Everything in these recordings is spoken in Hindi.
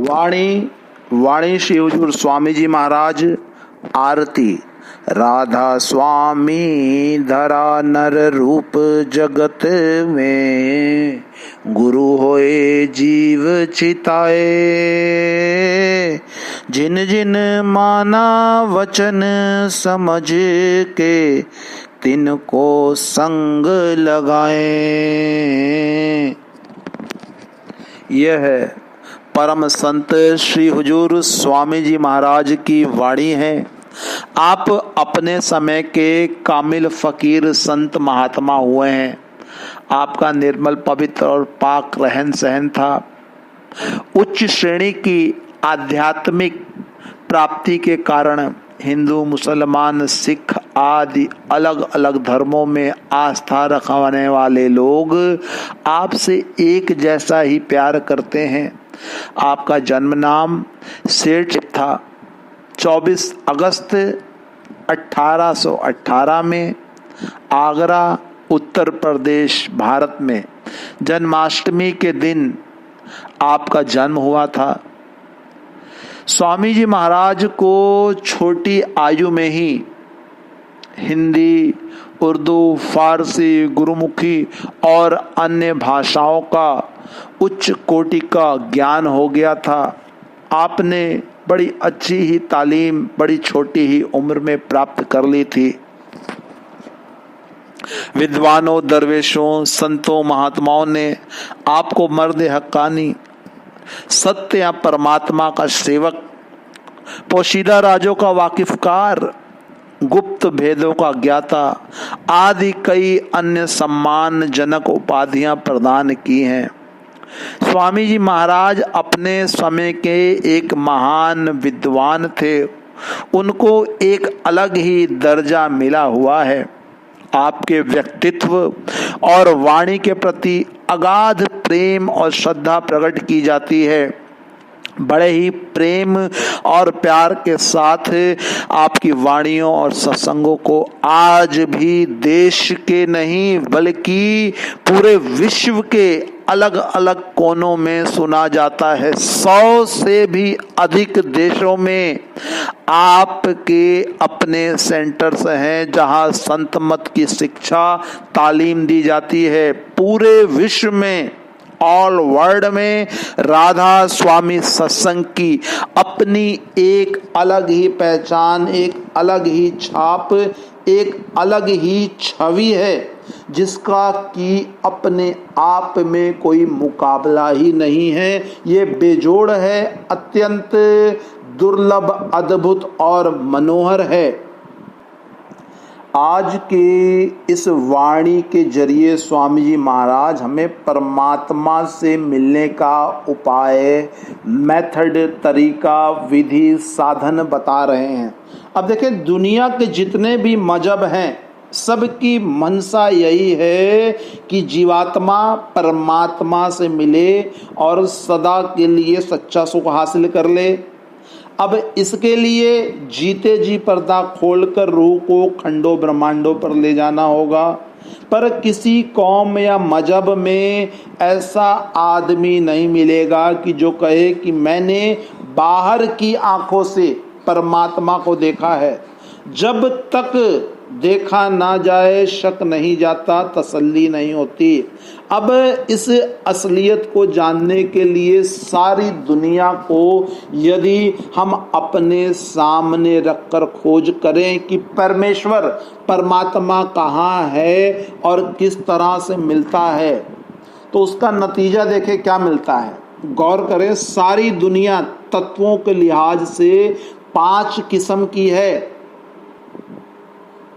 वाणी वाणी श्री हुजूर स्वामी जी महाराज। आरती। राधा स्वामी धरा नर रूप जगत में, गुरु होए जीव चिताए। जिन जिन माना वचन समझ के, तिनको संग लगाए। यह है परम संत श्री हुजूर स्वामी जी महाराज की वाणी है। आप अपने समय के कामिल फकीर संत महात्मा हुए हैं। आपका निर्मल पवित्र और पाक रहन सहन था। उच्च श्रेणी की आध्यात्मिक प्राप्ति के कारण हिंदू, मुसलमान, सिख आदि अलग अलग धर्मों में आस्था रखने वाले लोग आपसे एक जैसा ही प्यार करते हैं। आपका जन्म नाम सेठ था। 24 अगस्त 1818 में आगरा, उत्तर प्रदेश, भारत में जन्माष्टमी के दिन आपका जन्म हुआ था। स्वामी जी महाराज को छोटी आयु में ही हिंदी, उर्दू, फारसी, गुरुमुखी और अन्य भाषाओं का उच्च कोटि का ज्ञान हो गया था। आपने बड़ी अच्छी ही तालीम बड़ी छोटी ही उम्र में प्राप्त कर ली थी। विद्वानों, दरवेशों, संतों, महात्माओं ने आपको मर्द हक्कानी, सत्य या परमात्मा का सेवक, पोशीदा राजों का वाकिफकार, गुप्त भेदों का ज्ञाता आदि कई अन्य सम्मानजनक उपाधियां प्रदान की हैं। स्वामी जी महाराज अपने समय के एक महान विद्वान थे। उनको एक अलग ही दर्जा मिला हुआ है। आपके व्यक्तित्व और वाणी के प्रति अगाध प्रेम और श्रद्धा प्रकट की जाती है। बड़े ही प्रेम और प्यार के साथ आपकी वाणियों और सत्संगों को आज भी देश के नहीं बल्कि पूरे विश्व के अलग अलग कोनों में सुना जाता है। 100 से भी अधिक देशों में आपके अपने सेंटर्स हैं जहां संत मत की शिक्षा तालीम दी जाती है। पूरे विश्व में, ऑल वर्ल्ड में राधा स्वामी सत्संग की अपनी एक अलग ही पहचान, एक अलग ही छाप, एक अलग ही छवि है जिसका कि अपने आप में कोई मुकाबला ही नहीं है। ये बेजोड़ है, अत्यंत दुर्लभ, अद्भुत और मनोहर है। आज के इस वाणी के जरिए स्वामी जी महाराज हमें परमात्मा से मिलने का उपाय, मेथड, तरीका, विधि, साधन बता रहे हैं। अब देखें, दुनिया के जितने भी मजहब हैं सबकी मनसा यही है कि जीवात्मा परमात्मा से मिले और सदा के लिए सच्चा सुख हासिल कर ले। अब इसके लिए जीते जी पर्दा खोलकर रूह को खंडों ब्रह्मांडों पर ले जाना होगा। पर किसी कौम या मजहब में ऐसा आदमी नहीं मिलेगा कि जो कहे कि मैंने बाहर की आंखों से परमात्मा को देखा है। जब तक देखा ना जाए शक नहीं जाता, तसल्ली नहीं होती। अब इस असलियत को जानने के लिए सारी दुनिया को यदि हम अपने सामने रखकर खोज करें कि परमेश्वर, परमात्मा कहाँ है और किस तरह से मिलता है, तो उसका नतीजा देखें क्या मिलता है। गौर करें, सारी दुनिया तत्वों के लिहाज से 5 किस्म की है।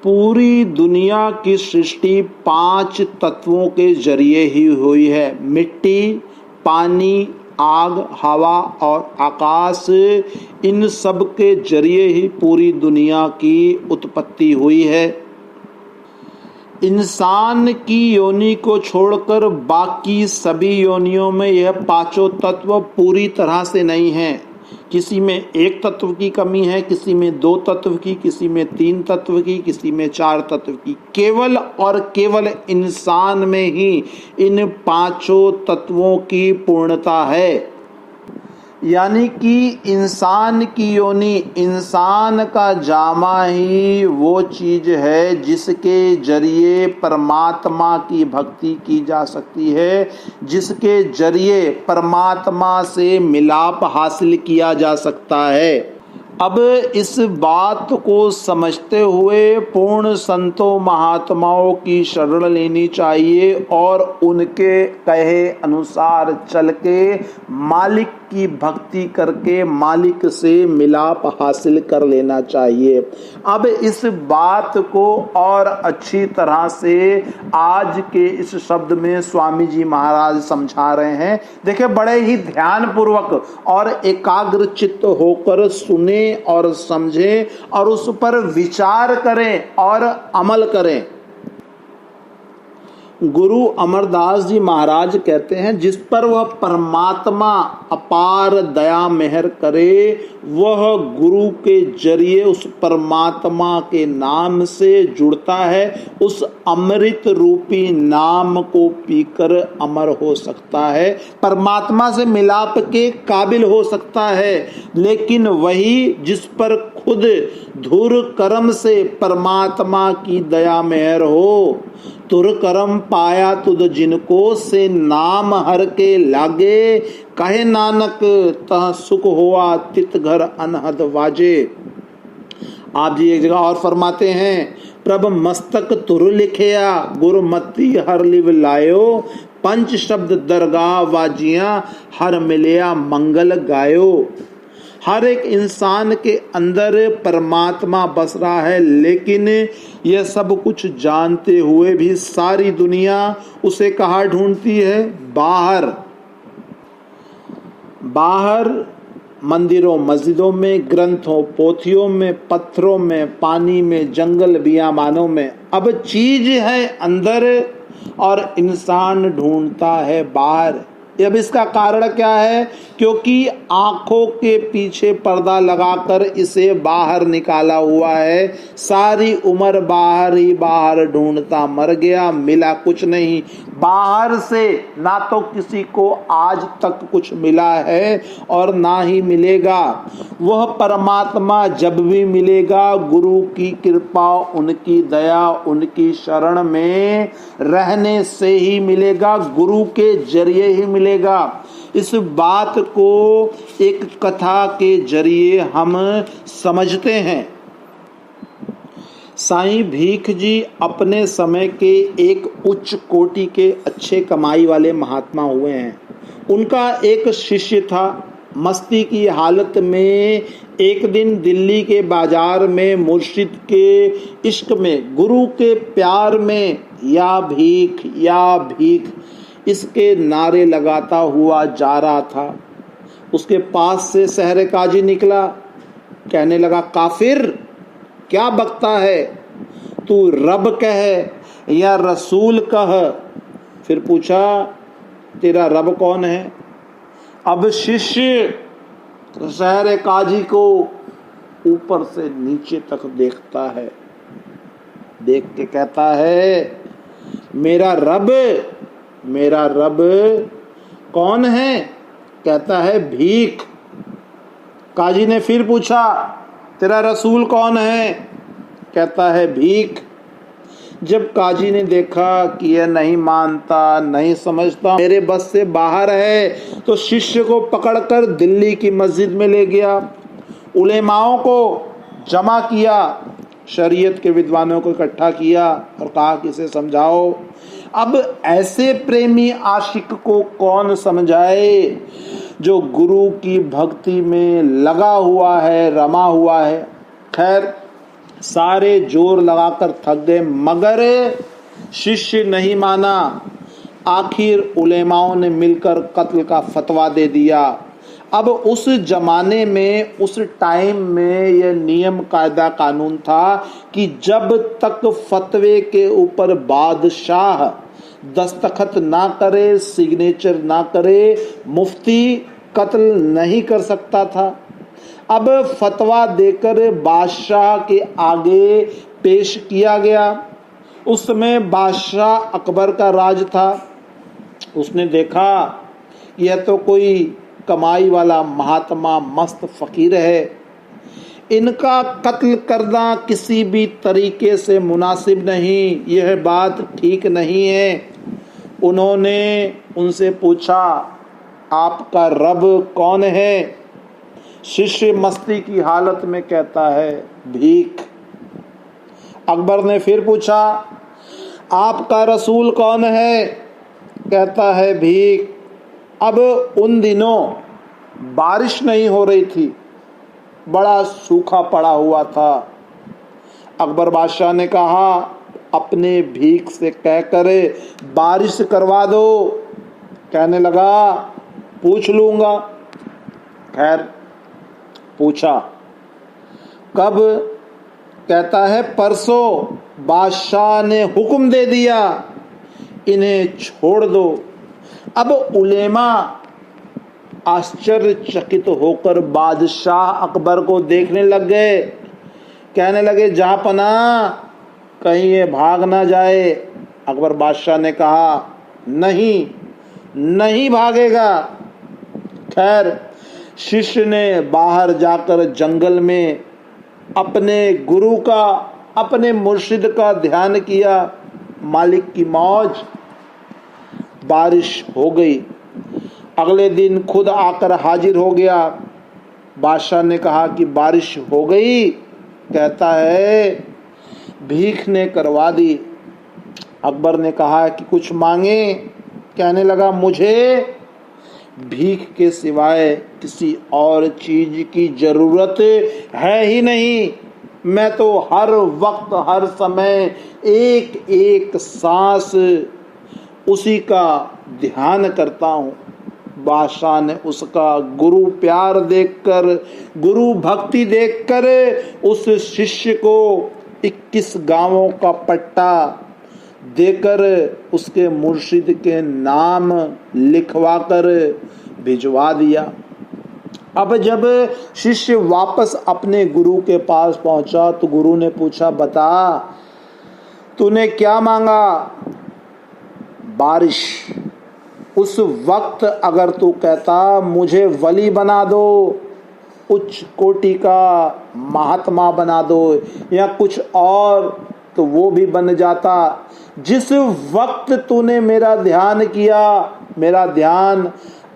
पूरी दुनिया की सृष्टि 5 तत्वों के जरिए ही हुई है। मिट्टी, पानी, आग, हवा और आकाश, इन सब के जरिए ही पूरी दुनिया की उत्पत्ति हुई है। इंसान की योनि को छोड़कर बाकी सभी योनियों में यह 5 तत्व पूरी तरह से नहीं हैं। किसी में 1 तत्व की कमी है, किसी में 2 तत्व की, किसी में 3 तत्व की, किसी में 4 तत्व की। केवल और केवल इंसान में ही इन 5 तत्वों की पूर्णता है। यानी कि इंसान की योनि, इंसान का जामा ही वो चीज है जिसके जरिए परमात्मा की भक्ति की जा सकती है, जिसके जरिए परमात्मा से मिलाप हासिल किया जा सकता है। अब इस बात को समझते हुए पूर्ण संतों महात्माओं की शरण लेनी चाहिए और उनके कहे अनुसार चल के मालिक की भक्ति करके मालिक से मिलाप हासिल कर लेना चाहिए। अब इस बात को और अच्छी तरह से आज के इस शब्द में स्वामी जी महाराज समझा रहे हैं। देखिए, बड़े ही ध्यान पूर्वक और एकाग्र चित्त होकर सुने और समझें और उस पर विचार करें और अमल करें। गुरु अमरदास जी महाराज कहते हैं, जिस पर वह परमात्मा अपार दया मेहर करे, वह गुरु के जरिए उस परमात्मा के नाम से जुड़ता है, उस अमृत रूपी नाम को पीकर अमर हो सकता है, परमात्मा से मिलाप के काबिल हो सकता है। लेकिन वही जिस पर खुद धुर कर्म से परमात्मा की दया मेहर हो, तुर करम पाया तुद जिनको, से नाम हर के लागे, कहे नानक तह सुख हुआ तित घर अनहद वाजे। आप जी एक जगह और फरमाते हैं, प्रभ मस्तक तुर लिखया, गुरमति हर लिव लायो, पंच शब्द दरगाह वाजिया, हर मिलया मंगल गायो। हर एक इंसान के अंदर परमात्मा बस रहा है, लेकिन यह सब कुछ जानते हुए भी सारी दुनिया उसे कहाँ ढूंढती है? बाहर। बाहर मंदिरों मस्जिदों में, ग्रंथों पोथियों में, पत्थरों में, पानी में, जंगल बियामानों में। अब चीज है अंदर और इंसान ढूंढता है बाहर। अब इसका कारण क्या है? क्योंकि आंखों के पीछे पर्दा लगाकर इसे बाहर निकाला हुआ है। सारी उम्र बाहर ही बाहर ढूंढता मर गया, मिला कुछ नहीं। बाहर से ना तो किसी को आज तक कुछ मिला है और ना ही मिलेगा। वह परमात्मा जब भी मिलेगा, गुरु की कृपा, उनकी दया, उनकी शरण में रहने से ही मिलेगा, गुरु के जरिए ही मिलेगा। इस बात को एक कथा के जरिए हम समझते हैं। साईं भीख जी अपने समय के एक उच्च कोटि के अच्छे कमाई वाले महात्मा हुए हैं। उनका एक शिष्य था। मस्ती की हालत में एक दिन दिल्ली के बाजार में मुर्शिद के इश्क में, गुरु के प्यार में, या भीख या भीख इसके नारे लगाता हुआ जा रहा था। उसके पास से सहरे काजी निकला, कहने लगा, काफिर क्या बकता है, तू रब कह या रसूल कह। फिर पूछा, तेरा रब कौन है? अब शिष्य सहरे काजी को ऊपर से नीचे तक देखता है, देख के कहता है, मेरा रब कौन है? कहता है, भीख। काजी ने फिर पूछा, तेरा रसूल कौन है? कहता है, भीख। जब काजी ने देखा कि यह नहीं मानता, नहीं समझता, मेरे बस से बाहर है, तो शिष्य को पकड़कर दिल्ली की मस्जिद में ले गया। उलेमाओं को जमा किया, शरीयत के विद्वानों को इकट्ठा किया और कहा कि इसे समझाओ। अब ऐसे प्रेमी आशिक को कौन समझाए जो गुरु की भक्ति में लगा हुआ है, रमा हुआ है। खैर, सारे जोर लगाकर थक गए, मगर शिष्य नहीं माना। आखिर उलेमाओं ने मिलकर कत्ल का फतवा दे दिया। अब उस जमाने में, उस टाइम में यह नियम कायदा कानून था कि जब तक फतवे के ऊपर बादशाह दस्तखत ना करे, सिग्नेचर ना करे, मुफ्ती कत्ल नहीं कर सकता था। अब फतवा देकर बादशाह के आगे पेश किया गया। उस समय बादशाह अकबर का राज था। उसने देखा यह तो कोई कमाई वाला महात्मा मस्त फकीर है। इनका कत्ल करना किसी भी तरीके से मुनासिब नहीं, यह बात ठीक नहीं है। उन्होंने उनसे पूछा, आपका रब कौन है? शिष्य मस्ती की हालत में कहता है, भीख। अकबर ने फिर पूछा, आपका रसूल कौन है? कहता है, भीख। अब उन दिनों बारिश नहीं हो रही थी, बड़ा सूखा पड़ा हुआ था। अकबर बादशाह ने कहा, अपने भीख से कहकर बारिश करवा दो। कहने लगा, पूछ लूंगा। खैर पूछा, कब? कहता है, परसों बादशाह ने हुक्म दे दिया, इन्हें छोड़ दो। अब उलेमा आश्चर्यचकित होकर बादशाह अकबर को देखने लग गए। कहने लगे, जहां पना, कहीं ये भाग ना जाए। अकबर बादशाह ने कहा, नहीं नहीं भागेगा। खैर शिष्य ने बाहर जाकर जंगल में अपने गुरु का, अपने मुर्शिद का ध्यान किया। मालिक की मौज। बारिश हो गई। अगले दिन खुद आकर हाजिर हो गया। बादशाह ने कहा कि बारिश हो गई। कहता है, भीख ने करवा दी। अकबर ने कहा कि कुछ मांगे। कहने लगा, मुझे भीख के सिवाय किसी और चीज की जरूरत है ही नहीं। मैं तो हर वक्त हर समय एक एक सांस उसी का ध्यान करता हूँ। बादशाह ने उसका गुरु प्यार देखकर, गुरु भक्ति देखकर उस शिष्य को 21 गांवों का पट्टा देकर उसके मुर्शिद के नाम लिखवाकर भिजवा दिया। अब जब शिष्य वापस अपने गुरु के पास पहुंचा तो गुरु ने पूछा, बता तूने क्या मांगा? बारिश। उस वक्त अगर तू कहता, मुझे वली बना दो, उच्च कोटि का महात्मा बना दो या कुछ और, तो वो भी बन जाता। जिस वक्त तूने मेरा ध्यान किया, मेरा ध्यान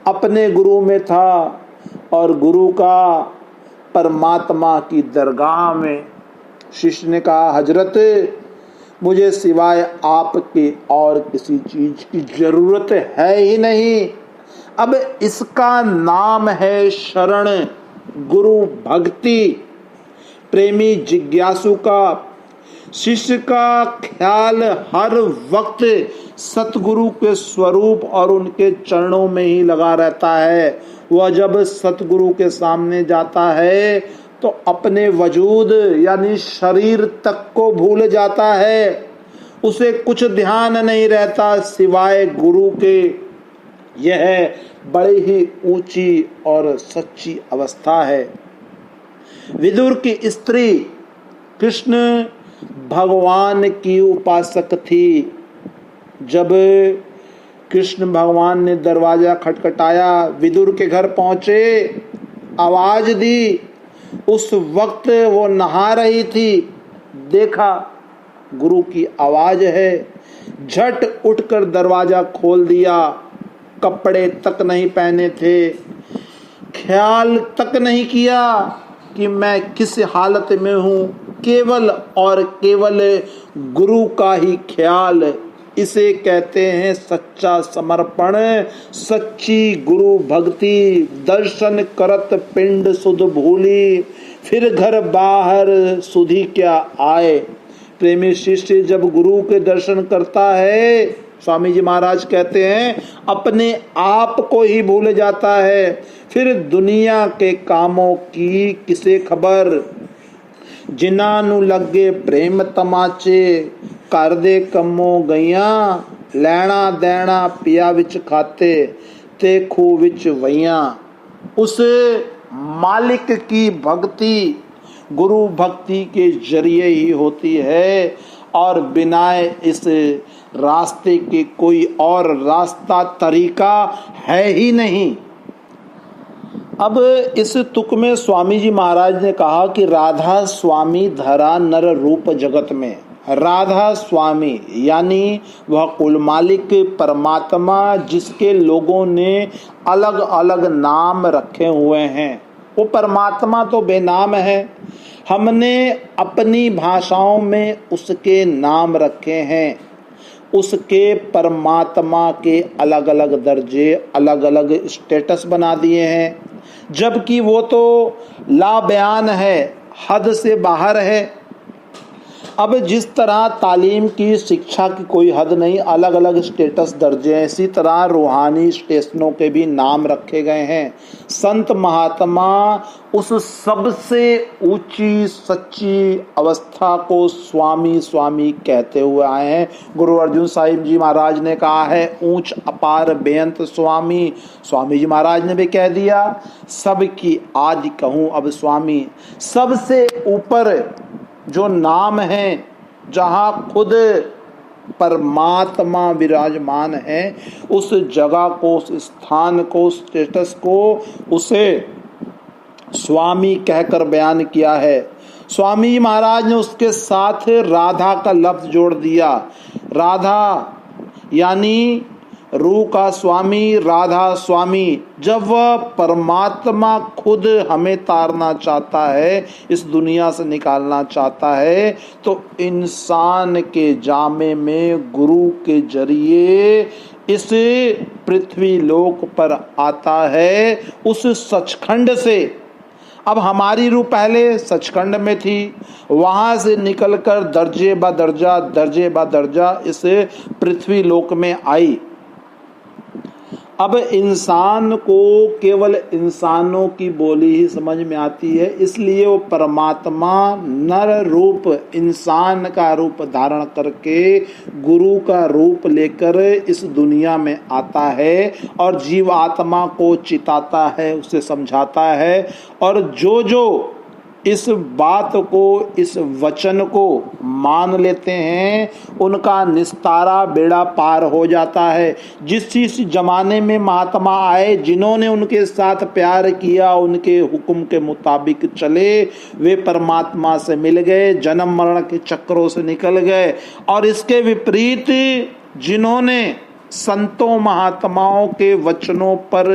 अपने गुरु में था और गुरु का परमात्मा की दरगाह में। शिष्य ने कहा, हजरत मुझे सिवाय आपके और किसी चीज की जरूरत है ही नहीं। अब इसका नाम है शरण, गुरु भक्ति। प्रेमी जिज्ञासु का, शिष्य का ख्याल हर वक्त सतगुरु के स्वरूप और उनके चरणों में ही लगा रहता है। वह जब सतगुरु के सामने जाता है तो अपने वजूद यानी शरीर तक को भूल जाता है। उसे कुछ ध्यान नहीं रहता सिवाय गुरु के। यह बड़ी ही ऊंची और सच्ची अवस्था है। विदुर की स्त्री कृष्ण भगवान की उपासक थी। जब कृष्ण भगवान ने दरवाजा खटखटाया, विदुर के घर पहुंचे, आवाज दी। उस वक्त वो नहा रही थी। देखा गुरु की आवाज है, झट उठकर दरवाजा खोल दिया। कपड़े तक नहीं पहने थे, ख्याल तक नहीं किया कि मैं किस हालत में हूं। केवल और केवल गुरु का ही ख्याल। इसे कहते हैं सच्चा समर्पण, सच्ची गुरु भक्ति। दर्शन करत पिंड सुध भूली, फिर घर बाहर सुधी क्या आए। प्रेमी शिष्य जब गुरु के दर्शन करता है, स्वामी जी महाराज कहते हैं, अपने आप को ही भूल जाता है। फिर दुनिया के कामों की किसे खबर। जिन्हां नू लगे प्रेम तमाचे, कर दे कमो गईया। लैना देना पिया विच खाते, ते खूह विच वईया। उस मालिक की भक्ति गुरु भक्ति के जरिए ही होती है और बिना इस रास्ते के कोई और रास्ता तरीका है ही नहीं। अब इस तुक में स्वामी जी महाराज ने कहा कि राधा स्वामी धरा नर रूप जगत में। राधा स्वामी यानी वह कुल मालिक परमात्मा जिसके लोगों ने अलग अलग नाम रखे हुए हैं। वो परमात्मा तो बेनाम है, हमने अपनी भाषाओं में उसके नाम रखे हैं। उसके परमात्मा के अलग अलग दर्जे, अलग अलग स्टेटस बना दिए हैं, जबकि वो तो लाबयान है, हद से बाहर है। अब जिस तरह तालीम की शिक्षा की कोई हद नहीं, अलग अलग स्टेटस दर्जे हैं, इसी तरह रूहानी स्टेशनों के भी नाम रखे गए हैं। संत महात्मा उस सबसे ऊंची सच्ची अवस्था को स्वामी स्वामी कहते हुए आए हैं। गुरु अर्जुन साहिब जी महाराज ने कहा है ऊंच अपार बेअंत स्वामी। स्वामी जी महाराज ने भी कह दिया सबकी आदि कहूँ अब स्वामी। सबसे ऊपर जो नाम है, जहाँ खुद परमात्मा विराजमान है, उस जगह को, उस स्थान को, स्टेटस को उसे स्वामी कहकर बयान किया है। स्वामी महाराज ने उसके साथ राधा का लफ्ज जोड़ दिया। राधा यानी रूह का स्वामी, राधा स्वामी। जब वह परमात्मा खुद हमें तारना चाहता है, इस दुनिया से निकालना चाहता है, तो इंसान के जामे में गुरु के जरिए इस पृथ्वी लोक पर आता है, उस सचखंड से। अब हमारी रूह पहले सचखंड में थी, वहां से निकलकर दर्जे ब दर्जा इस पृथ्वी लोक में आई। अब इंसान को केवल इंसानों की बोली ही समझ में आती है, इसलिए वो परमात्मा नर रूप, इंसान का रूप धारण करके गुरु का रूप लेकर इस दुनिया में आता है और जीव आत्मा को चिताता है, उसे समझाता है। और जो जो इस बात को, इस वचन को मान लेते हैं, उनका निस्तारा बेड़ा पार हो जाता है। जिस जमाने में महात्मा आए, जिन्होंने उनके साथ प्यार किया, उनके हुक्म के मुताबिक चले, वे परमात्मा से मिल गए, जन्म मरण के चक्रों से निकल गए। और इसके विपरीत जिन्होंने संतों महात्माओं के वचनों पर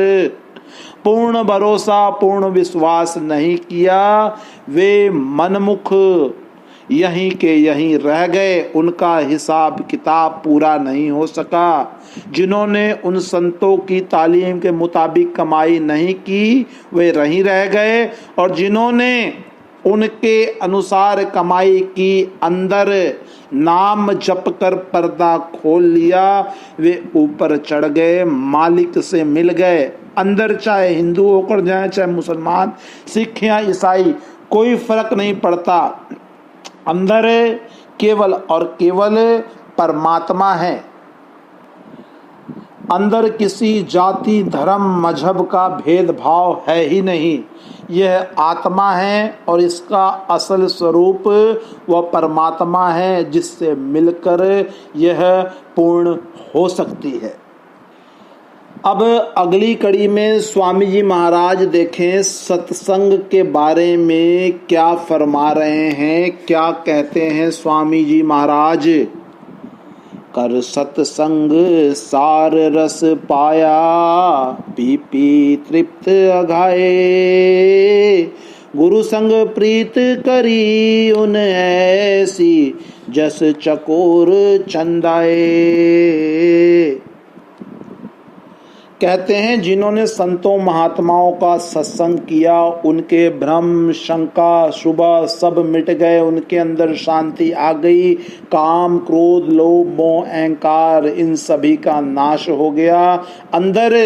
पूर्ण भरोसा, पूर्ण विश्वास नहीं किया, वे मनमुख यहीं के यहीं रह गए, उनका हिसाब किताब पूरा नहीं हो सका। जिन्होंने उन संतों की तालीम के मुताबिक कमाई नहीं की, वे वहीं रह गए। और जिन्होंने उनके अनुसार कमाई की, अंदर नाम जप कर पर्दा खोल लिया, वे ऊपर चढ़ गए, मालिक से मिल गए। अंदर चाहे हिंदू होकर जाए, चाहे मुसलमान, सिख या ईसाई, कोई फर्क नहीं पड़ता, अंदर केवल और केवल परमात्मा है। अंदर किसी जाति, धर्म, मजहब का भेदभाव है ही नहीं। यह आत्मा है और इसका असल स्वरूप वह परमात्मा है, जिससे मिलकर यह पूर्ण हो सकती है। अब अगली कड़ी में स्वामी जी महाराज देखें सत्संग के बारे में क्या फरमा रहे हैं, क्या कहते हैं स्वामी जी महाराज। कर सत्संग सार रस पाया, पी पी तृप्त अघाए, गुरु संग प्रीत करी उन ऐसी, जस चकोर चंदाए। कहते हैं जिन्होंने संतों महात्माओं का सत्संग किया, उनके भ्रम, शंका, शुभ सब मिट गए, उनके अंदर शांति आ गई। काम, क्रोध, लोभ, मोह, अहंकार, इन सभी का नाश हो गया। अंदर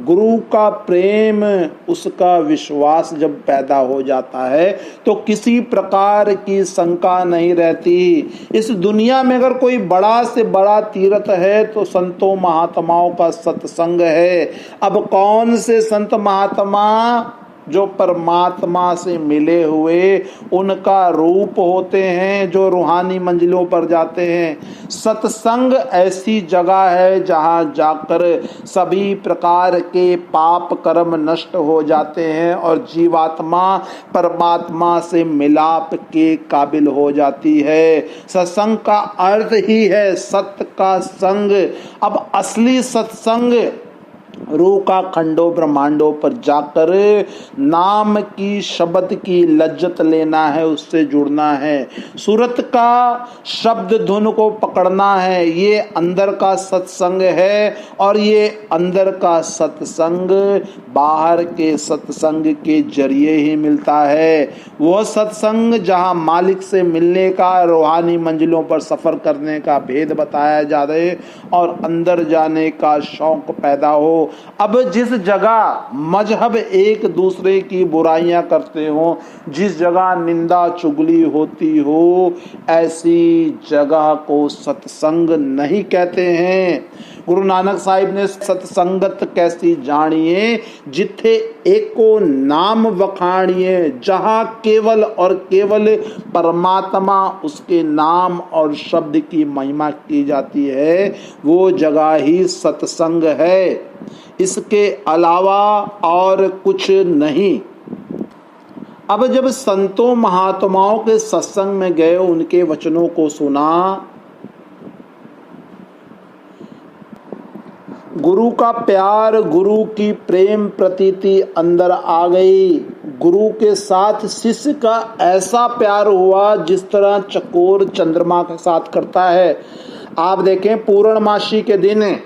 गुरु का प्रेम, उसका विश्वास जब पैदा हो जाता है तो किसी प्रकार की शंका नहीं रहती। इस दुनिया में अगर कोई बड़ा से बड़ा तीर्थ है तो संतों महात्माओं का सत्संग है। अब कौन से संत महात्मा जो परमात्मा से मिले हुए उनका रूप होते हैं, जो रूहानी मंजिलों पर जाते हैं। सत्संग ऐसी जगह है जहां जाकर सभी प्रकार के पाप कर्म नष्ट हो जाते हैं और जीवात्मा परमात्मा से मिलाप के काबिल हो जाती है। सत्संग का अर्थ ही है सत्य का संग। अब असली सत्संग रूह का खंडों ब्रह्मांडों पर जाकर नाम की शब्द की लज्जत लेना है, उससे जुड़ना है, सूरत का शब्द धुन को पकड़ना है। ये अंदर का सत्संग है और ये अंदर का सत्संग बाहर के सत्संग के जरिए ही मिलता है। वह सत्संग जहां मालिक से मिलने का, रूहानी मंजिलों पर सफर करने का भेद बताया जा रहे और अंदर जाने का शौक पैदा हो। अब जिस जगह मजहब एक दूसरे की बुराइयां करते हो, जिस जगह निंदा चुगली होती हो, ऐसी जगह को सत्संग नहीं कहते हैं। गुरु नानक साहिब ने सत्संगत कैसी जानिए, जिथे एको नाम वखाणिए, जहां केवल और केवल परमात्मा, उसके नाम और शब्द की महिमा की जाती है, वो जगह ही सत्संग है, इसके अलावा और कुछ नहीं। अब जब संतों महात्माओं के सत्संग में गए, उनके वचनों को सुना, गुरु का प्यार, गुरु की प्रेम प्रतीति अंदर आ गई। गुरु के साथ शिष्य का ऐसा प्यार हुआ जिस तरह चकोर चंद्रमा के साथ करता है। आप देखें, पूर्णमासी के दिन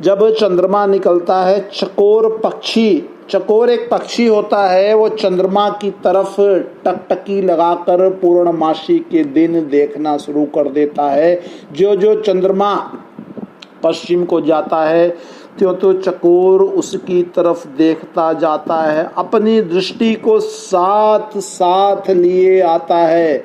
जब चंद्रमा निकलता है, चकोर एक पक्षी होता है, वो चंद्रमा की तरफ टकटकी लगाकर पूर्णमासी के दिन देखना शुरू कर देता है। जो जो चंद्रमा पश्चिम को जाता है, त्यों तो चकोर उसकी तरफ देखता जाता है, अपनी दृष्टि को साथ साथ लिए आता है।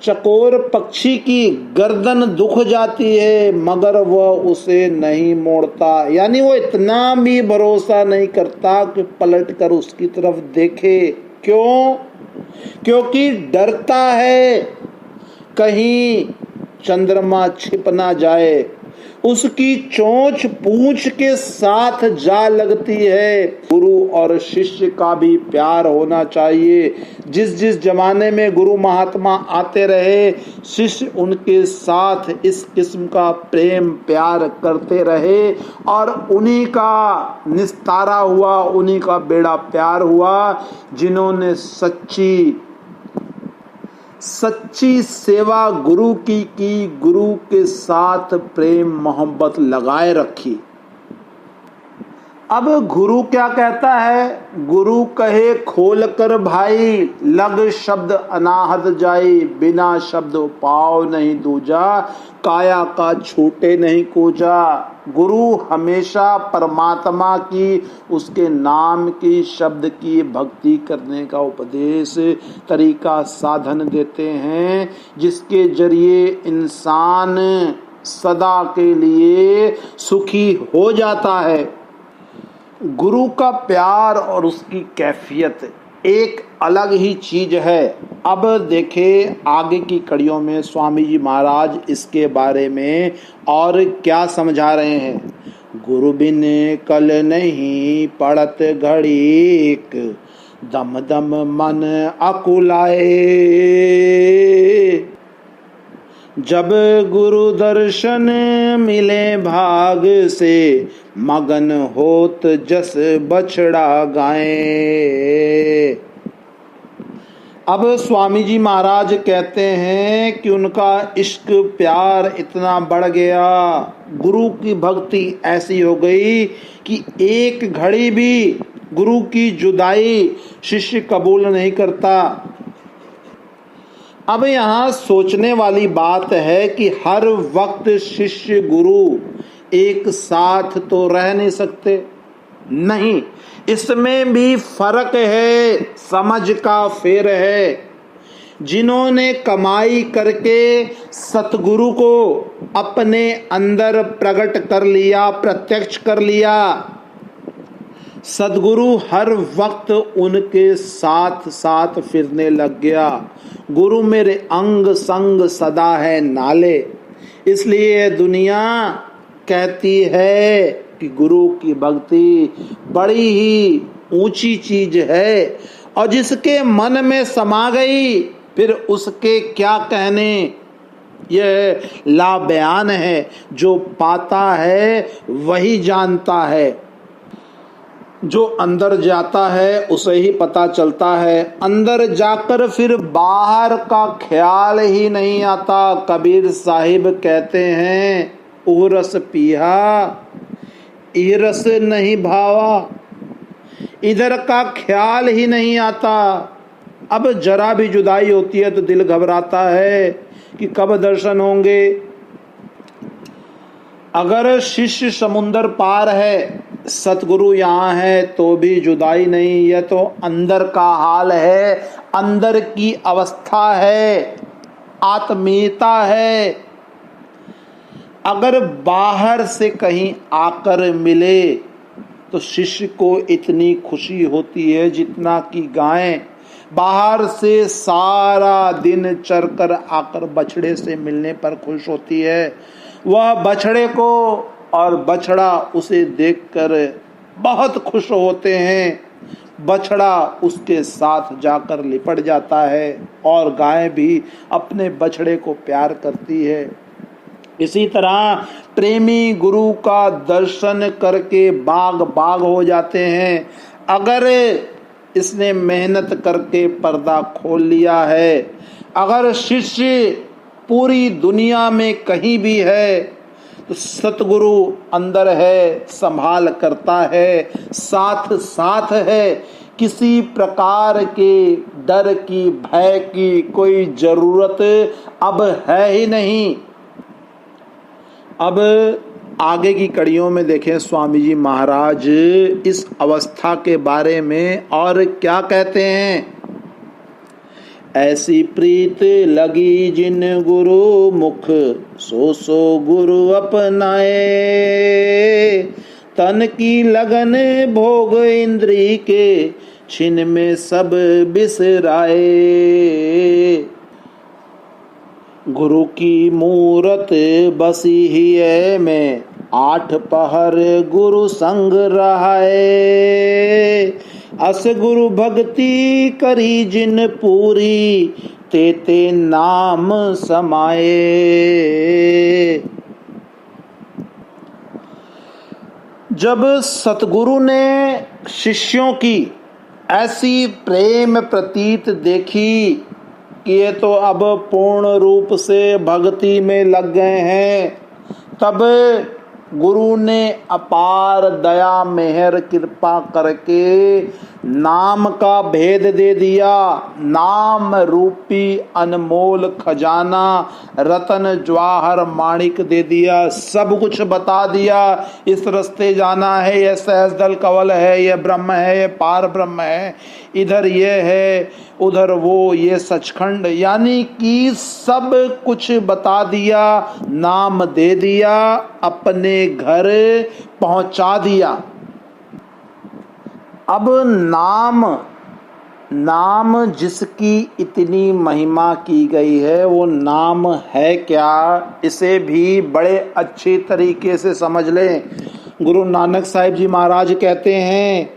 चकोर पक्षी की गर्दन दुख जाती है मगर वह उसे नहीं मोड़ता, यानी वो इतना भी भरोसा नहीं करता कि पलट कर उसकी तरफ देखे। क्यों? क्योंकि डरता है कहीं चंद्रमा छिप ना जाए, उसकी चोंच पूंछ के साथ जा लगती है। गुरु और शिष्य का भी प्यार होना चाहिए। जिस जिस जमाने में गुरु महात्मा आते रहे, शिष्य उनके साथ इस किस्म का प्रेम प्यार करते रहे और उन्हीं का निस्तारा हुआ, उन्हीं का बेड़ा प्यार हुआ, जिन्होंने सच्ची सेवा गुरु की, गुरु के साथ प्रेम मोहब्बत लगाए रखी। अब गुरु क्या कहता है? गुरु कहे खोल कर भाई, लग शब्द अनाहत जाई, बिना शब्द पाव नहीं दूजा, काया का छूटे नहीं कूजा। गुरु हमेशा परमात्मा की, उसके नाम की, शब्द की भक्ति करने का उपदेश, तरीका, साधन देते हैं, जिसके जरिए इंसान सदा के लिए सुखी हो जाता है। गुरु का प्यार और उसकी कैफियत एक अलग ही चीज है। अब देखें आगे की कड़ियों में स्वामी जी महाराज इसके बारे में और क्या समझा रहे हैं। गुरु बिन कल नहीं पड़त घड़ीक, दम दम मन अकुलाए, जब गुरु दर्शन मिले भाग से, मगन होत जस बछड़ा गाए। अब स्वामी जी महाराज कहते हैं कि उनका इश्क प्यार इतना बढ़ गया, गुरु की भक्ति ऐसी हो गई कि एक घड़ी भी गुरु की जुदाई शिष्य कबूल नहीं करता। अब यहाँ सोचने वाली बात है कि हर वक्त शिष्य गुरु एक साथ तो रह नहीं सकते, नहीं, इसमें भी फर्क है, समझ का फेर है। जिन्होंने कमाई करके सतगुरु को अपने अंदर प्रकट कर लिया, प्रत्यक्ष कर लिया, सदगुरु हर वक्त उनके साथ साथ फिरने लग गया। गुरु मेरे अंग संग सदा है नाले। इसलिए दुनिया कहती है कि गुरु की भक्ति बड़ी ही ऊंची चीज है, और जिसके मन में समा गई फिर उसके क्या कहने। यह ला बयान है, जो पाता है वही जानता है, जो अंदर जाता है उसे ही पता चलता है। अंदर जाकर फिर बाहर का ख्याल ही नहीं आता। कबीर साहिब कहते हैं, ऊ रस पिया ई रस नहीं भावा, इधर का ख्याल ही नहीं आता। अब जरा भी जुदाई होती है तो दिल घबराता है कि कब दर्शन होंगे। अगर शिष्य समुंदर पार है, सतगुरु यहाँ है, तो भी जुदाई नहीं। यह तो अंदर का हाल है, अंदर की अवस्था है, आत्मीयता है। अगर बाहर से कहीं आकर मिले तो शिष्य को इतनी खुशी होती है जितना कि गाय बाहर से सारा दिन चरकर आकर बछड़े से मिलने पर खुश होती है। वह बछड़े को और बछड़ा उसे देखकर बहुत खुश होते हैं। बछड़ा उसके साथ जाकर लिपट जाता है और गाय भी अपने बछड़े को प्यार करती है। इसी तरह प्रेमी गुरु का दर्शन करके बाग बाग हो जाते हैं। अगर इसने मेहनत करके पर्दा खोल लिया है, अगर शिष्य पूरी दुनिया में कहीं भी है तो सतगुरु अंदर है, संभाल करता है, साथ साथ है। किसी प्रकार के डर की, भय की कोई जरूरत अब है ही नहीं। अब आगे की कड़ियों में देखें स्वामी जी महाराज इस अवस्था के बारे में और क्या कहते हैं। ऐसी प्रीत लगी जिन गुरु मुख, सो गुरु अपनाए। तन की लगन भोग इंद्री के, छिन में सब बिसराए। गुरु की मूरत बसी ही है में, 8 पहर गुरु संग रहाए। अस गुरु भक्ति करी जिन पूरी, ते नाम समाए। जब सतगुरु ने शिष्यों की ऐसी प्रेम प्रतीत देखी कि ये तो अब पूर्ण रूप से भक्ति में लग गए हैं, तब गुरु ने अपार दया मेहर कृपा करके नाम का भेद दे दिया। नाम रूपी अनमोल खजाना, रतन जवाहर माणिक दे दिया। सब कुछ बता दिया। इस रास्ते जाना है, यह सहस्दल कवल है, यह ब्रह्म है, यह पार ब्रह्म है, इधर ये है, उधर वो, ये सचखंड, यानी कि सब कुछ बता दिया, नाम दे दिया, अपने घर पहुंचा दिया। अब नाम जिसकी इतनी महिमा की गई है, वो नाम है क्या, इसे भी बड़े अच्छे तरीके से समझ लें। गुरु नानक साहिब जी महाराज कहते हैं,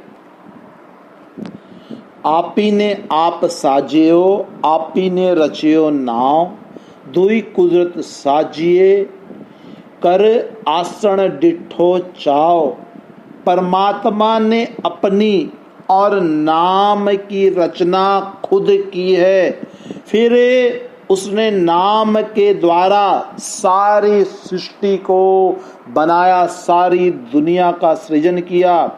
आपी ने आप साजियो, आपी ने रचियो नाव, दुई कुदरत साजिए, कर आसन डिठो चाओ। परमात्मा ने अपनी और नाम की रचना खुद की है, फिर उसने नाम के द्वारा सारी सृष्टि को बनाया, सारी दुनिया का सृजन किया।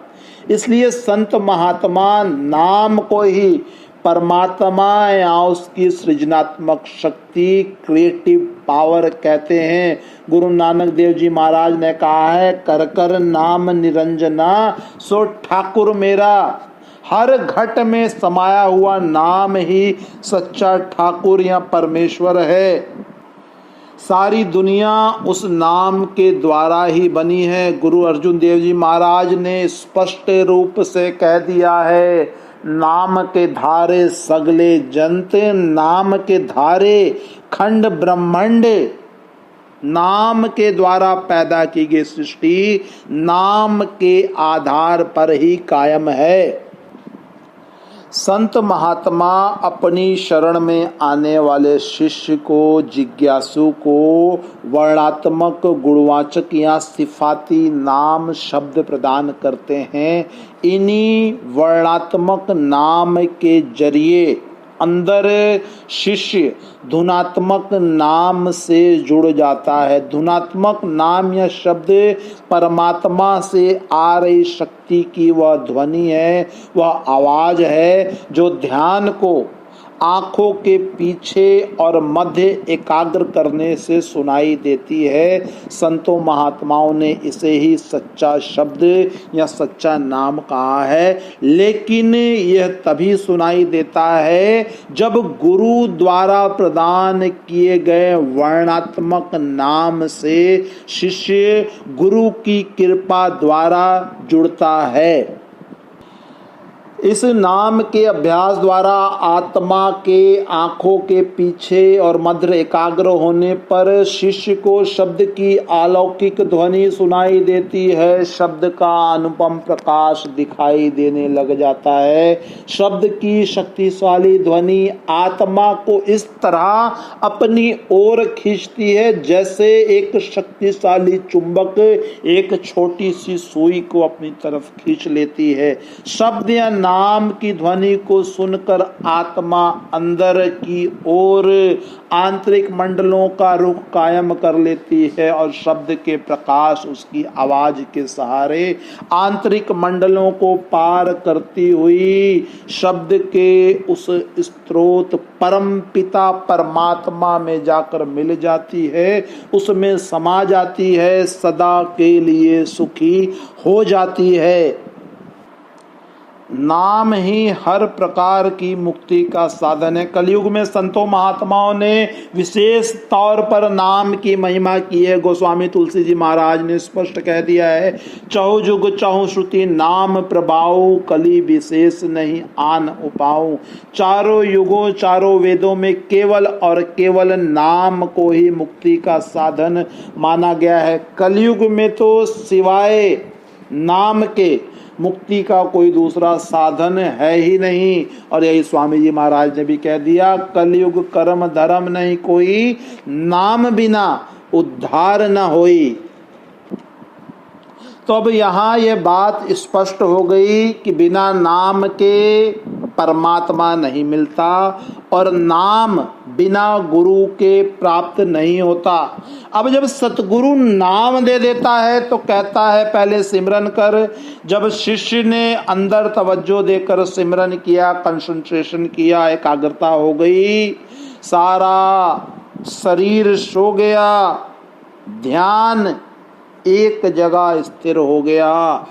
इसलिए संत महात्मा नाम को ही परमात्मा या उसकी सृजनात्मक शक्ति, क्रिएटिव पावर कहते हैं। गुरु नानक देव जी महाराज ने कहा है, कर कर नाम निरंजना, सो ठाकुर मेरा। हर घट में समाया हुआ नाम ही सच्चा ठाकुर या परमेश्वर है। सारी दुनिया उस नाम के द्वारा ही बनी है। गुरु अर्जुन देव जी महाराज ने स्पष्ट रूप से कह दिया है, नाम के धारे सगले जंत, नाम के धारे खंड ब्रह्मांड। नाम के द्वारा पैदा की गई सृष्टि नाम के आधार पर ही कायम है। संत महात्मा अपनी शरण में आने वाले शिष्य को, जिज्ञासु को वर्णात्मक, गुणवाचक या सिफाती नाम शब्द प्रदान करते हैं। इन्हीं वर्णात्मक नाम के जरिए अंदर शिष्य धुनात्मक नाम से जुड़ जाता है। धुनात्मक नाम या शब्द परमात्मा से आ रही शक्ति की वह ध्वनि है, वह आवाज है जो ध्यान को आंखों के पीछे और मध्य एकाग्र करने से सुनाई देती है। संतों महात्माओं ने इसे ही सच्चा शब्द या सच्चा नाम कहा है। लेकिन यह तभी सुनाई देता है जब गुरु द्वारा प्रदान किए गए वर्णात्मक नाम से शिष्य गुरु की कृपा द्वारा जुड़ता है। इस नाम के अभ्यास द्वारा आत्मा के आंखों के पीछे और मध्य एकाग्र होने पर शिष्य को शब्द की अलौकिक ध्वनि सुनाई देती है। शब्द का अनुपम प्रकाश दिखाई देने लग जाता है। शब्द की शक्तिशाली ध्वनि आत्मा को इस तरह अपनी ओर खींचती है जैसे एक शक्तिशाली चुंबक एक छोटी सी सुई को अपनी तरफ खींच लेती है। शब्द या नाम की ध्वनि को सुनकर आत्मा अंदर की ओर आंतरिक मंडलों का रुख कायम कर लेती है और शब्द के प्रकाश उसकी आवाज के सहारे आंतरिक मंडलों को पार करती हुई शब्द के उस स्रोत परम पिता परमात्मा में जाकर मिल जाती है, उसमें समा जाती है, सदा के लिए सुखी हो जाती है। नाम ही हर प्रकार की मुक्ति का साधन है। कलयुग में संतों महात्माओं ने विशेष तौर पर नाम की महिमा की है। गोस्वामी तुलसी जी महाराज ने स्पष्ट कह दिया है, चहु जुग चहु श्रुति नाम प्रभाऊ, कली विशेष नहीं आन उपाऊ। चारों युगों चारों वेदों में केवल और केवल नाम को ही मुक्ति का साधन माना गया है। कलयुग में तो सिवाय नाम के मुक्ति का कोई दूसरा साधन है ही नहीं। और यही स्वामी जी महाराज ने भी कह दिया, कलयुग कर्म धर्म नहीं कोई, नाम बिना उद्धार न होई। तो अब यहाँ ये बात स्पष्ट हो गई कि बिना नाम के परमात्मा नहीं मिलता और नाम बिना गुरु के प्राप्त नहीं होता। अब जब सतगुरु नाम दे देता है तो कहता है पहले सिमरन कर। जब शिष्य ने अंदर तवज्जो देकर सिमरन किया, कंसंट्रेशन किया, एकाग्रता हो गई, सारा शरीर सो गया, ध्यान एक जगह स्थिर हो गया,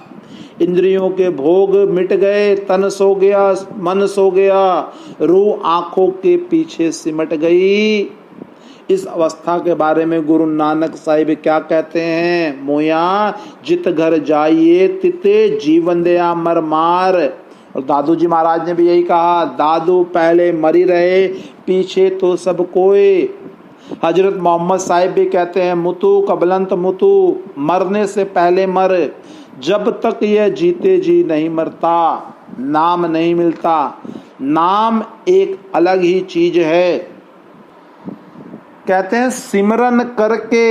इंद्रियों के भोग मिट गए, तन सो गया, मन सो गया, रूह आंखों के पीछे सिमट गई। इस अवस्था के बारे में गुरु नानक साहिब क्या कहते हैं, मोया जित घर जाइए तिते जीवन दया मर मार। और दादू जी महाराज ने भी यही कहा, दादू पहले मरी रहे, पीछे तो सब कोई। हजरत मोहम्मद साहिब भी कहते हैं, मुतु कबलंत मुतु, मरने से पहले मर। जब तक यह जीते जी नहीं मरता, नाम नहीं मिलता। नाम एक अलग ही चीज है। कहते हैं सिमरन करके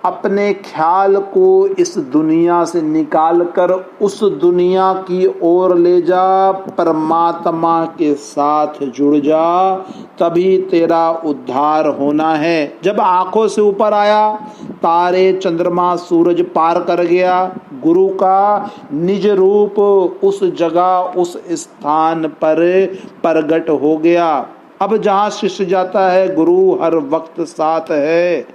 अपने ख्याल को इस दुनिया से निकाल कर उस दुनिया की ओर ले जा, परमात्मा के साथ जुड़ जा, तभी तेरा उद्धार होना है। जब आंखों से ऊपर आया, तारे चंद्रमा सूरज पार कर गया, गुरु का निज रूप उस जगह उस स्थान पर प्रकट हो गया। अब जहाँ शिष्य जाता है गुरु हर वक्त साथ है।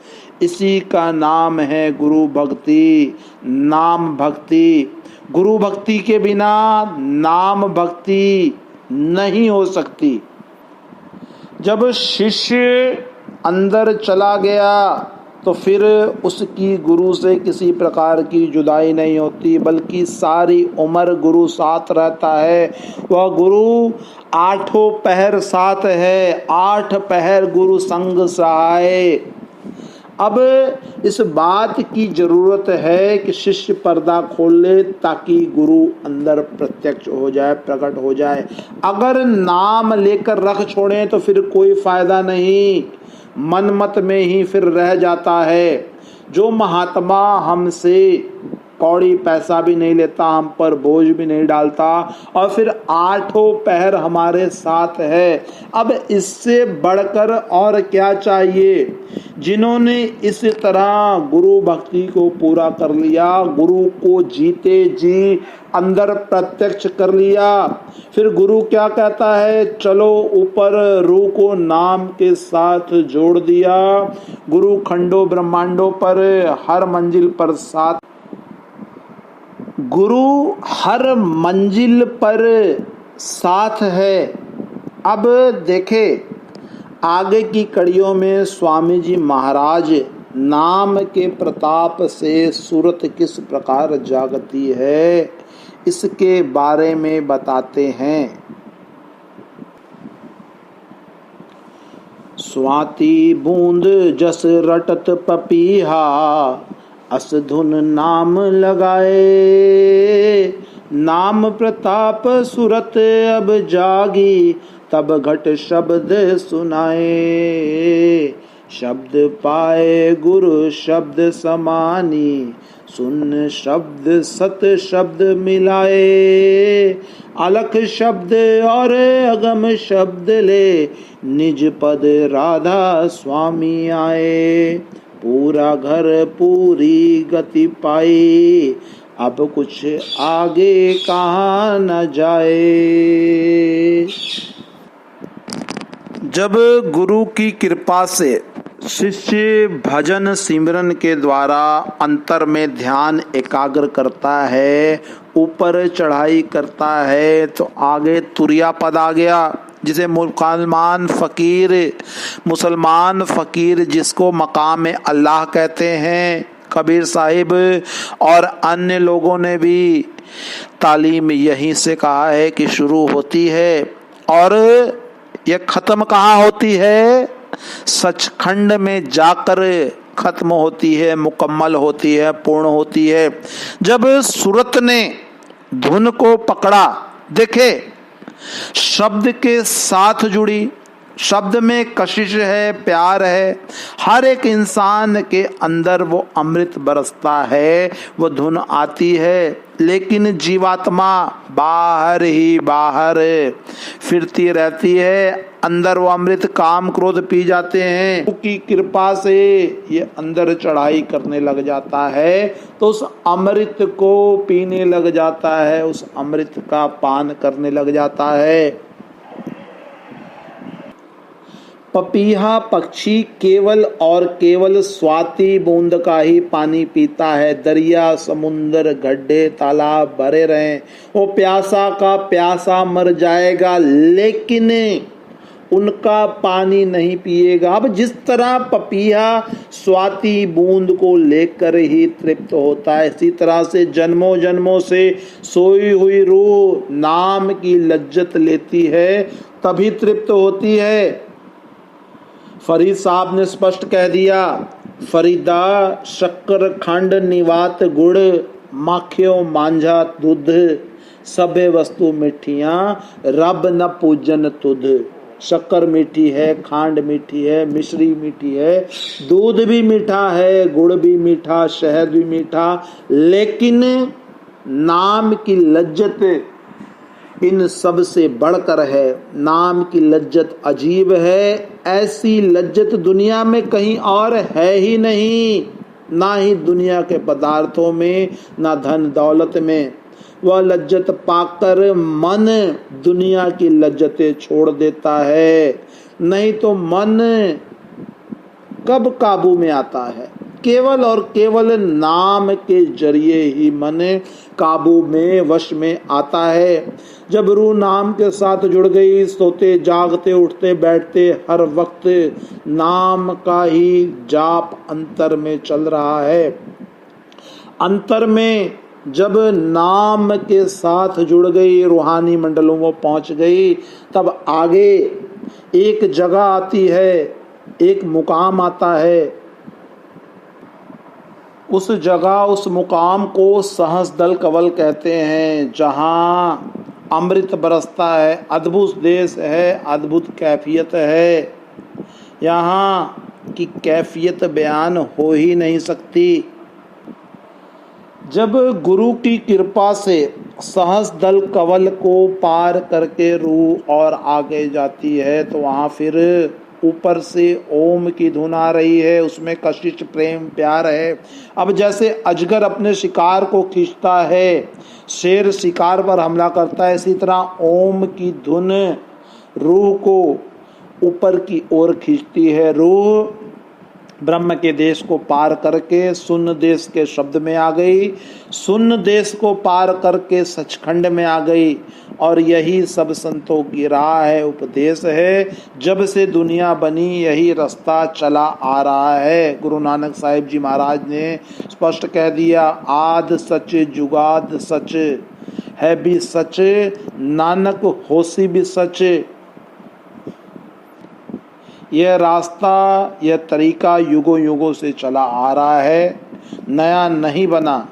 इसी का नाम है गुरु भक्ति, नाम भक्ति। गुरु भक्ति के बिना नाम भक्ति नहीं हो सकती। जब शिष्य अंदर चला गया, तो फिर उसकी गुरु से किसी प्रकार की जुदाई नहीं होती, बल्कि सारी उम्र गुरु साथ रहता है। वह गुरु 8 पहर साथ है, 8 पहर गुरु संग सहाय। अब इस बात की जरूरत है कि शिष्य पर्दा खोल ले ताकि गुरु अंदर प्रत्यक्ष हो जाए, प्रकट हो जाए। अगर नाम लेकर रख छोड़ें तो फिर कोई फायदा नहीं, मनमत में ही फिर रह जाता है। जो महात्मा हमसे कौड़ी पैसा भी नहीं लेता, हम पर बोझ भी नहीं डालता, और फिर 8 पहर हमारे साथ है, अब इससे बढ़कर और क्या चाहिए। जिन्होंने इस तरह गुरु भक्ति को पूरा कर लिया, गुरु को जीते जी अंदर प्रत्यक्ष कर लिया, फिर गुरु क्या कहता है, चलो ऊपर, रूह को नाम के साथ जोड़ दिया। गुरु खंडों ब्रह्मांडों पर हर मंजिल पर साथ, गुरु हर मंजिल पर साथ है। अब देखे आगे की कड़ियों में स्वामी जी महाराज नाम के प्रताप से सूरत किस प्रकार जागती है, इसके बारे में बताते हैं। स्वाति बूंद जस रटत पपीहा, अस धुन नाम लगाए। नाम प्रताप सूरत अब जागी, तब घट शब्द सुनाए। शब्द पाए गुरु शब्द समानी, सुन शब्द सत शब्द मिलाए। अलख शब्द और अगम शब्द ले, निज पद राधा स्वामी आए। पूरा घर पूरी गति पाई, अब कुछ आगे कहाँ न जाए। जब गुरु की कृपा से शिष्य भजन सिमरन के द्वारा अंतर में ध्यान एकाग्र करता है, ऊपर चढ़ाई करता है, तो आगे तुरिया पद आ गया, जिसे मुसलमान फकीर जिसको मकाम अल्लाह कहते हैं। कबीर साहिब और अन्य लोगों ने भी तालीम यहीं से कहा है कि शुरू होती है और यह खत्म कहाँ होती है, सचखंड में जाकर खत्म होती है, मुकम्मल होती है, पूर्ण होती है। जब सूरत ने धुन को पकड़ा, देखे शब्द के साथ जुड़ी, शब्द में कशिश है, प्यार है, हर एक इंसान के अंदर वो अमृत बरसता है, वो धुन आती है। लेकिन जीवात्मा बाहर ही बाहर फिरती रहती है, अंदर वो अमृत काम क्रोध पी जाते हैं। की कृपा से ये अंदर चढ़ाई करने लग जाता है, तो उस अमृत को पीने लग जाता है, उस अमृत का पान करने लग जाता है। पपीहा पक्षी केवल और केवल स्वाति बूंद का ही पानी पीता है। दरिया समुंदर गड्ढे तालाब भरे रहें, वो प्यासा का प्यासा मर जाएगा, लेकिन उनका पानी नहीं पिएगा। अब जिस तरह पपीहा स्वाति बूंद को लेकर ही तृप्त होता है, इसी तरह से जन्मों जन्मों से सोई हुई रूह नाम की लज्जत लेती है, तभी तृप्त होती है। फरीद साहब ने स्पष्ट कह दिया, फरीदा शक्कर खंड निवात गुड़, माखियो मांझा दूध, सबे वस्तु मिठियां रब न पूजन तुध। शक्कर मीठी है, खांड मीठी है, मिश्री मीठी है, दूध भी मीठा है, गुड़ भी मीठा, शहद भी मीठा, लेकिन नाम की लज्जत इन सब से बढ़कर है। नाम की लज्जत अजीब है, ऐसी लज्जत दुनिया में कहीं और है ही नहीं, ना ही दुनिया के पदार्थों में, ना धन दौलत में। वह लज्जत पाकर मन दुनिया की लज्जतें छोड़ देता है, नहीं तो मन कब काबू में आता है। केवल और केवल नाम के जरिए ही मन काबू में वश में आता है। जब रूह नाम के साथ जुड़ गई, सोते जागते उठते बैठते हर वक्त नाम का ही जाप अंतर में चल रहा है। अंतर में जब नाम के साथ जुड़ गई, रूहानी मंडलों में पहुंच गई, तब आगे एक जगह आती है, एक मुकाम आता है। उस जगह, उस मुकाम को सहस्रदल कवल कहते हैं, जहां अमृत बरसता है, अद्भुत देश है, अद्भुत कैफियत है। यहाँ की कैफियत बयान हो ही नहीं सकती। जब गुरु की कृपा से सहस्रदल कवल को पार करके रूह और आगे जाती है, तो वहाँ फिर ऊपर से ओम की धुन आ रही है, उसमें कशिश प्रेम प्यार है। अब जैसे अजगर अपने शिकार को खींचता है, शेर शिकार पर हमला करता है, इसी तरह ओम की धुन रूह को ऊपर की ओर खींचती है। रूह ब्रह्म के देश को पार करके शून्य देश के शब्द में आ गई, शून्य देश को पार करके सचखंड में आ गई। और यही सब संतों की राह है, उपदेश है। जब से दुनिया बनी यही रास्ता चला आ रहा है। गुरु नानक साहिब जी महाराज ने स्पष्ट कह दिया, आद सच जुगाद सच है भी सच, नानक होसी भी सच। यह रास्ता, यह तरीका युगों युगों से चला आ रहा है, नया नहीं बना।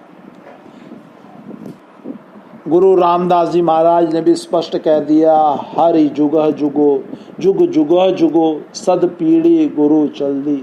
गुरु रामदास जी महाराज ने भी स्पष्ट कह दिया, हरि जुगह जुगो जुग जुगह जुगो सद पीढ़ी गुरु चल दी।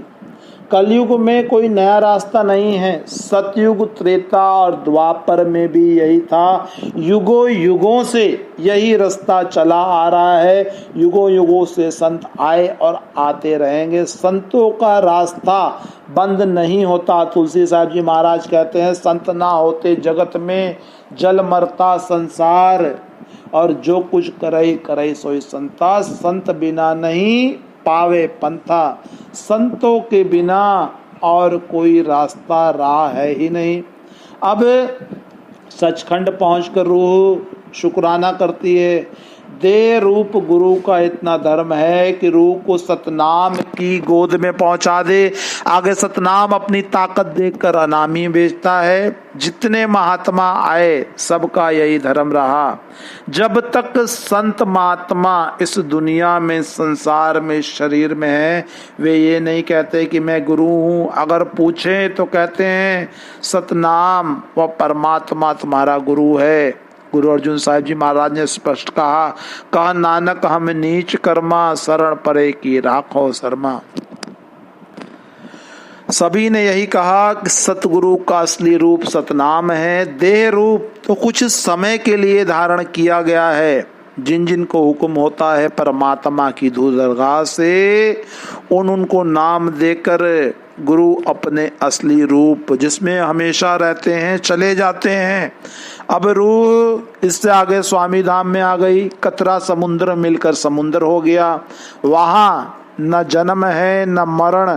कलयुग में कोई नया रास्ता नहीं है। सतयुग, त्रेता और द्वापर में भी यही था। युगों युगों से यही रास्ता चला आ रहा है। युगों युगों से संत आए और आते रहेंगे। संतों का रास्ता बंद नहीं होता। तुलसी साहब जी महाराज कहते हैं, संत ना होते जगत में जल मरता संसार, और जो कुछ करे करे सोई संता, संत बिना नहीं पावे पंथा। संतों के बिना और कोई रास्ता राह है ही नहीं। अब सचखंड पहुंचकर रूह शुक्राना करती है। देह रूप गुरु का इतना धर्म है कि रूह को सतनाम की गोद में पहुंचा दे। आगे सतनाम अपनी ताकत देखकर अनामी बेचता है। जितने महात्मा आए सबका यही धर्म रहा। जब तक संत महात्मा इस दुनिया में, संसार में, शरीर में है, वे ये नहीं कहते कि मैं गुरु हूँ। अगर पूछें तो कहते हैं सतनाम व परमात्मा तुम्हारा गुरु है। गुरु अर्जुन साहिब जी महाराज ने स्पष्ट कहा नानक हम नीच कर्मा, शरण परे की राखो शर्मा। सभी ने यही कहा कि सतगुरु का असली रूप सतनाम है। देह रूप तो कुछ समय के लिए धारण किया गया है। जिन जिन को हुक्म होता है परमात्मा की धूल दरगाह से, उनको नाम देकर गुरु अपने असली रूप जिसमें हमेशा रहते हैं चले जाते हैं। अब रूह इससे आगे स्वामी धाम में आ गई। कतरा समुद्र मिलकर समुद्र हो गया। वहाँ न जन्म है न मरण,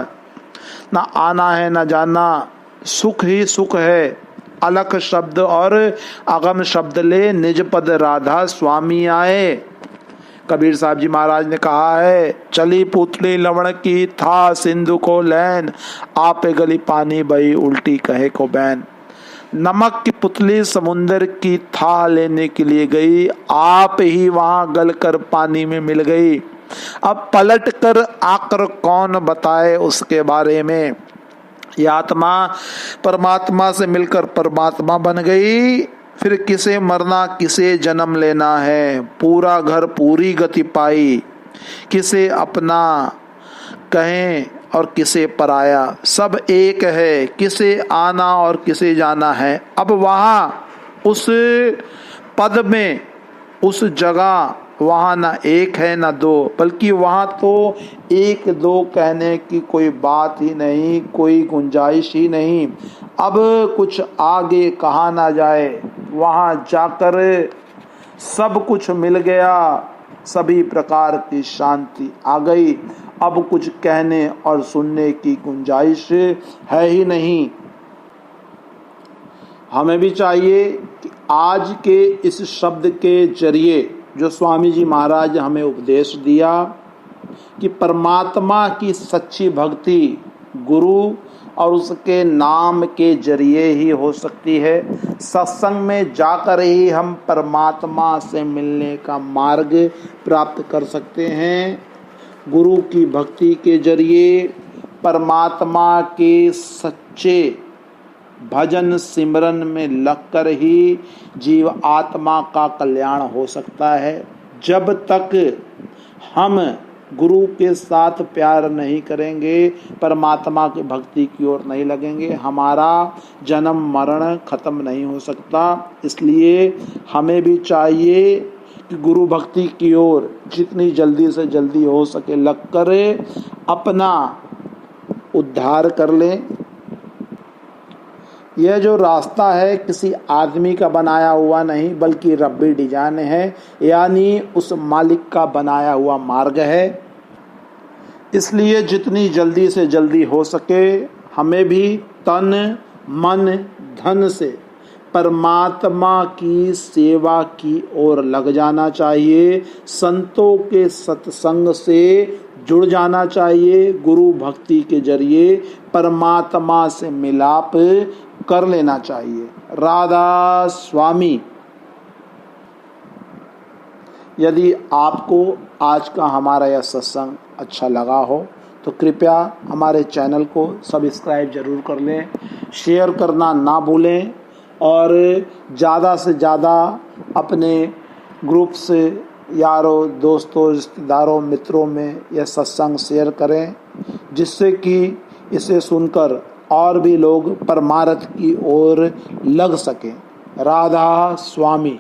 न आना है न जाना, सुख ही सुख है। अलख शब्द और अगम शब्द ले निज पद राधा स्वामी आए। कबीर साहब जी महाराज ने कहा है, चली पुतली लवण की था सिंधु को लैन, आपे गली पानी बही उल्टी कहे को बैन। नमक की पुतली समुंदर की था लेने के लिए गई, आप ही वहां गलकर पानी में मिल गई। अब पलट कर आकर कौन बताए उसके बारे में। ये आत्मा परमात्मा से मिलकर परमात्मा बन गई। फिर किसे मरना किसे जन्म लेना है, पूरा घर पूरी गति पाई। किसे अपना कहें और किसे पराया, सब एक है। किसे आना और किसे जाना है। अब वहाँ उस पद में, उस जगह वहाँ ना एक है ना दो, बल्कि वहाँ तो एक दो कहने की कोई बात ही नहीं, कोई गुंजाइश ही नहीं। अब कुछ आगे कहा ना जाए। वहाँ जाकर सब कुछ मिल गया। सभी प्रकार की शांति आ गई। अब कुछ कहने और सुनने की गुंजाइश है ही नहीं। हमें भी चाहिए कि आज के इस शब्द के जरिए जो स्वामी जी महाराज हमें उपदेश दिया कि परमात्मा की सच्ची भक्ति गुरु और उसके नाम के जरिए ही हो सकती है। सत्संग में जाकर ही हम परमात्मा से मिलने का मार्ग प्राप्त कर सकते हैं। गुरु की भक्ति के जरिए परमात्मा के सच्चे भजन सिमरन में लगकर ही जीव आत्मा का कल्याण हो सकता है। जब तक हम गुरु के साथ प्यार नहीं करेंगे, परमात्मा की भक्ति की ओर नहीं लगेंगे, हमारा जन्म मरण खत्म नहीं हो सकता। इसलिए हमें भी चाहिए कि गुरु भक्ति की ओर जितनी जल्दी से जल्दी हो सके लगकर अपना उद्धार कर लें। यह जो रास्ता है किसी आदमी का बनाया हुआ नहीं बल्कि रब्बी डिजाइन है, यानी उस मालिक का बनाया हुआ मार्ग है। इसलिए जितनी जल्दी से जल्दी हो सके हमें भी तन मन धन से परमात्मा की सेवा की ओर लग जाना चाहिए। संतों के सत्संग से जुड़ जाना चाहिए। गुरु भक्ति के जरिए परमात्मा से मिलाप कर लेना चाहिए। राधा स्वामी। यदि आपको आज का हमारा यह सत्संग अच्छा लगा हो तो कृपया हमारे चैनल को सब्सक्राइब जरूर कर लें, शेयर करना ना भूलें और ज़्यादा से ज़्यादा अपने ग्रुप से यारों दोस्तों रिश्तेदारों मित्रों में यह सत्संग शेयर करें, जिससे कि इसे सुनकर और भी लोग परमार्थ की ओर लग सकें। राधा स्वामी।